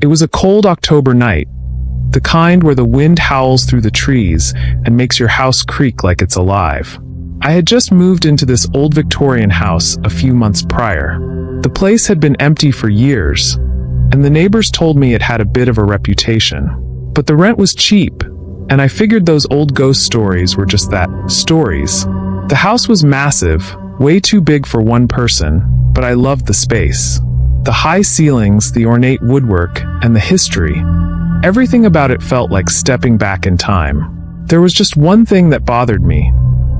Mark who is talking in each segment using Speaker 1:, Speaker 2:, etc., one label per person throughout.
Speaker 1: It was a cold October night, the kind where the wind howls through the trees and makes your house creak like it's alive. I had just moved into this old Victorian house a few months prior. The place had been empty for years, and the neighbors told me it had a bit of a reputation. But the rent was cheap, and I figured those old ghost stories were just that, stories. The house was massive, way too big for one person, but I loved the space. The high ceilings, the ornate woodwork, and the history. Everything about it felt like stepping back in time. There was just one thing that bothered me.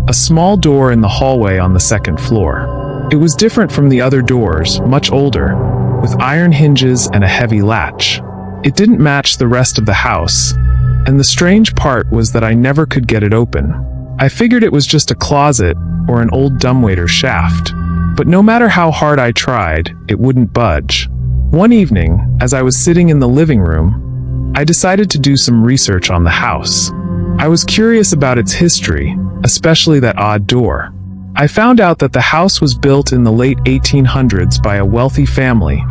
Speaker 1: A small door in the hallway on the second floor. It was different from the other doors, much older, with iron hinges and a heavy latch. It didn't match the rest of the house, and the strange part was that I never could get it open. I figured it was just a closet or an old dumbwaiter shaft, but no matter how hard I tried, it wouldn't budge. One evening, as I was sitting in the living room, I decided to do some research on the house. I was curious about its history, especially that odd door. I found out that the house was built in the late 1800s by a wealthy family,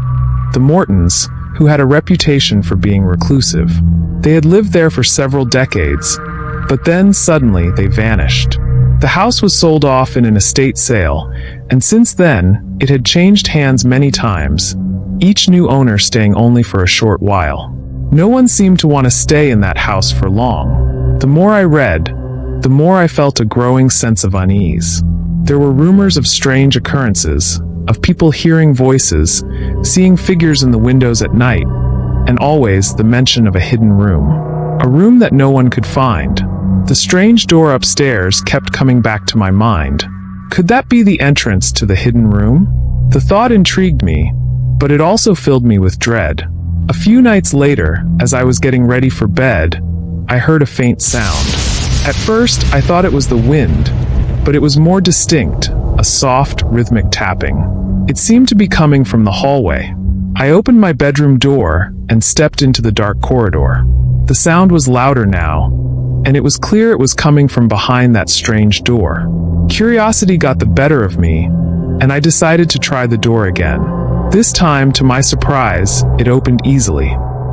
Speaker 1: the Mortons, who had a reputation for being reclusive. They had lived there for several decades, but then suddenly they vanished. The house was sold off in an estate sale, and since then, it had changed hands many times, each new owner staying only for a short while. No one seemed to want to stay in that house for long. The more I read, the more I felt a growing sense of unease. There were rumors of strange occurrences, of people hearing voices, seeing figures in the windows at night, and always the mention of a hidden room. A room that no one could find. The strange door upstairs kept coming back to my mind. Could that be the entrance to the hidden room? The thought intrigued me, but it also filled me with dread. A few nights later, as I was getting ready for bed, I heard a faint sound. At first, I thought it was the wind, but it was more distinct, a soft, rhythmic tapping. It seemed to be coming from the hallway. I opened my bedroom door and stepped into the dark corridor. The sound was louder now, and it was clear it was coming from behind that strange door. Curiosity got the better of me, and I decided to try the door again. This time, to my surprise, it opened easily.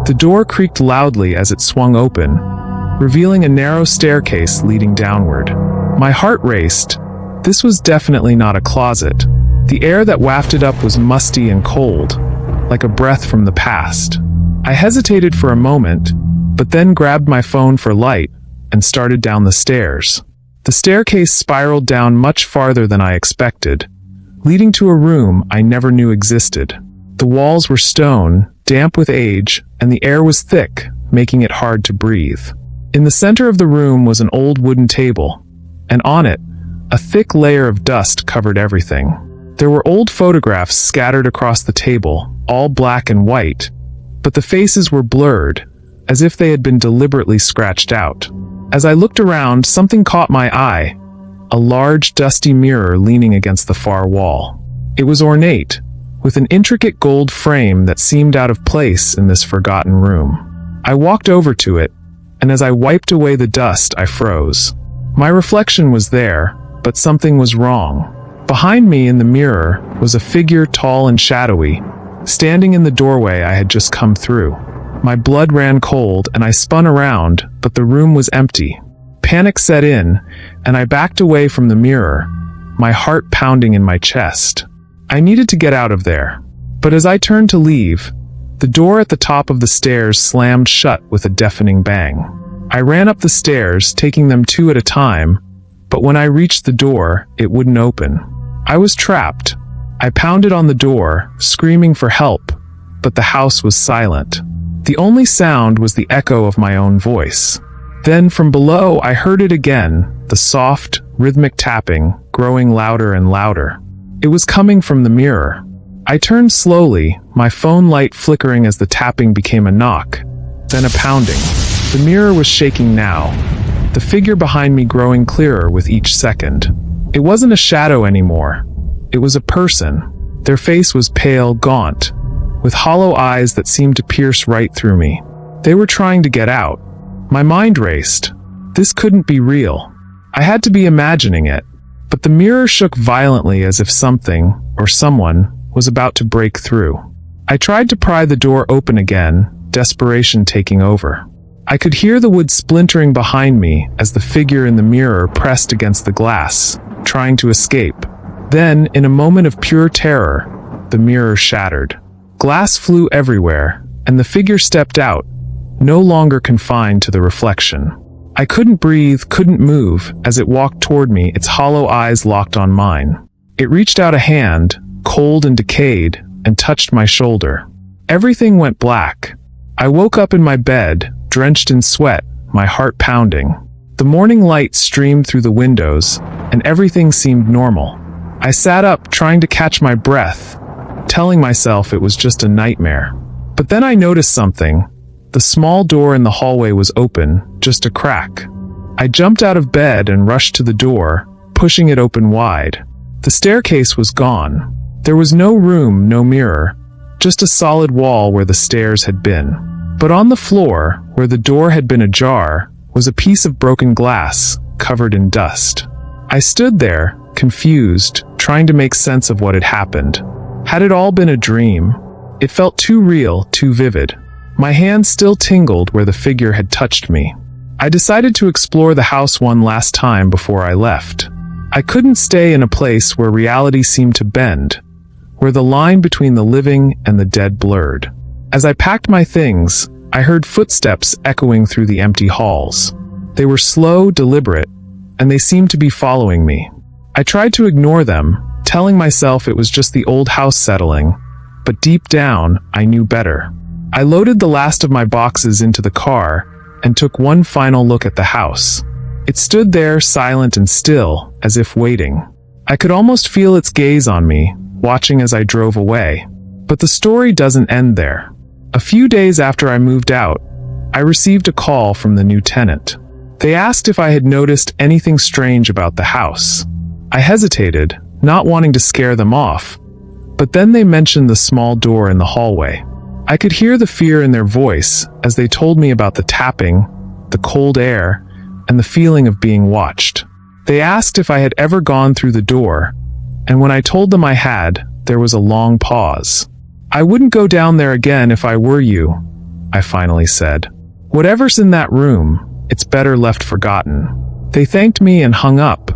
Speaker 1: The door creaked loudly as it swung open, revealing a narrow staircase leading downward. My heart raced. This was definitely not a closet. The air that wafted up was musty and cold, like a breath from the past. I hesitated for a moment, but then grabbed my phone for light and started down the stairs. The staircase spiraled down much farther than I expected, leading to a room I never knew existed. The walls were stone, damp with age, and the air was thick, making it hard to breathe. In the center of the room was an old wooden table, and on it, a thick layer of dust covered everything. There were old photographs scattered across the table, all black and white, but the faces were blurred, as if they had been deliberately scratched out. As I looked around, something caught my eye, a large, dusty mirror leaning against the far wall. It was ornate, with an intricate gold frame that seemed out of place in this forgotten room. I walked over to it, and as I wiped away the dust, I froze. My reflection was there, but something was wrong. Behind me in the mirror was a figure tall and shadowy, standing in the doorway I had just come through. My blood ran cold, and I spun around, but the room was empty. Panic set in, and I backed away from the mirror, my heart pounding in my chest. I needed to get out of there. But as I turned to leave, the door at the top of the stairs slammed shut with a deafening bang. I ran up the stairs, taking them two at a time, but when I reached the door, it wouldn't open. I was trapped. I pounded on the door, screaming for help, but the house was silent. The only sound was the echo of my own voice. Then from below, I heard it again, the soft, rhythmic tapping, growing louder and louder. It was coming from the mirror. I turned slowly, my phone light flickering as the tapping became a knock, then a pounding. The mirror was shaking now, the figure behind me growing clearer with each second. It wasn't a shadow anymore. It was a person. Their face was pale, gaunt, with hollow eyes that seemed to pierce right through me. They were trying to get out. My mind raced. This couldn't be real. I had to be imagining it. But the mirror shook violently as if something, or someone, was about to break through. I tried to pry the door open again, desperation taking over. I could hear the wood splintering behind me as the figure in the mirror pressed against the glass, trying to escape. Then, in a moment of pure terror, the mirror shattered. Glass flew everywhere, and the figure stepped out, no longer confined to the reflection. I couldn't breathe, couldn't move, as it walked toward me, its hollow eyes locked on mine. It reached out a hand, cold and decayed, and touched my shoulder. Everything went black. I woke up in my bed, drenched in sweat, my heart pounding. The morning light streamed through the windows, and everything seemed normal. I sat up, trying to catch my breath, telling myself it was just a nightmare. But then I noticed something. The small door in the hallway was open, just a crack. I jumped out of bed and rushed to the door, pushing it open wide. The staircase was gone. There was no room, no mirror, just a solid wall where the stairs had been. But on the floor, where the door had been ajar, was a piece of broken glass, covered in dust. I stood there, confused, trying to make sense of what had happened. Had it all been a dream? It felt too real, too vivid. My hand still tingled where the figure had touched me. I decided to explore the house one last time before I left. I couldn't stay in a place where reality seemed to bend, where the line between the living and the dead blurred. As I packed my things, I heard footsteps echoing through the empty halls. They were slow, deliberate, and they seemed to be following me. I tried to ignore them, telling myself it was just the old house settling, but deep down, I knew better. I loaded the last of my boxes into the car and took one final look at the house. It stood there, silent and still, as if waiting. I could almost feel its gaze on me, watching as I drove away. But the story doesn't end there. A few days after I moved out, I received a call from the new tenant. They asked if I had noticed anything strange about the house. I hesitated, not wanting to scare them off, but then they mentioned the small door in the hallway. I could hear the fear in their voice as they told me about the tapping, the cold air, and the feeling of being watched. They asked if I had ever gone through the door, and when I told them I had, there was a long pause. "I wouldn't go down there again if I were you," I finally said. "Whatever's in that room, it's better left forgotten." They thanked me and hung up,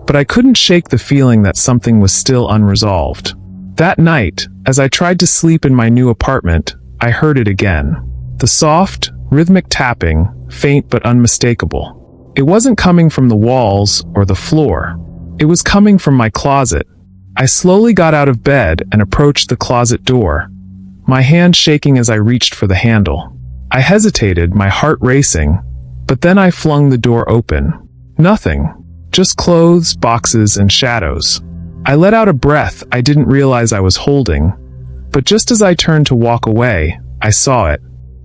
Speaker 1: but I couldn't shake the feeling that something was still unresolved. That night, as I tried to sleep in my new apartment, I heard it again. The soft, rhythmic tapping, faint but unmistakable. It wasn't coming from the walls or the floor. It was coming from my closet. I slowly got out of bed and approached the closet door, my hand shaking as I reached for the handle. I hesitated, my heart racing, but then I flung the door open. Nothing. Just clothes, boxes, and shadows. I let out a breath I didn't realize I was holding, but just as I turned to walk away, I saw it.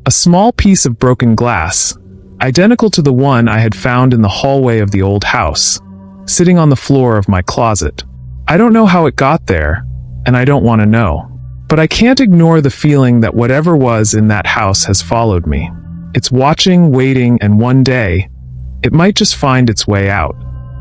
Speaker 1: A small piece of broken glass, identical to the one I had found in the hallway of the old house, sitting on the floor of my closet. I don't know how it got there, and I don't want to know. But I can't ignore the feeling that whatever was in that house has followed me. It's watching, waiting, and one day, it might just find its way out.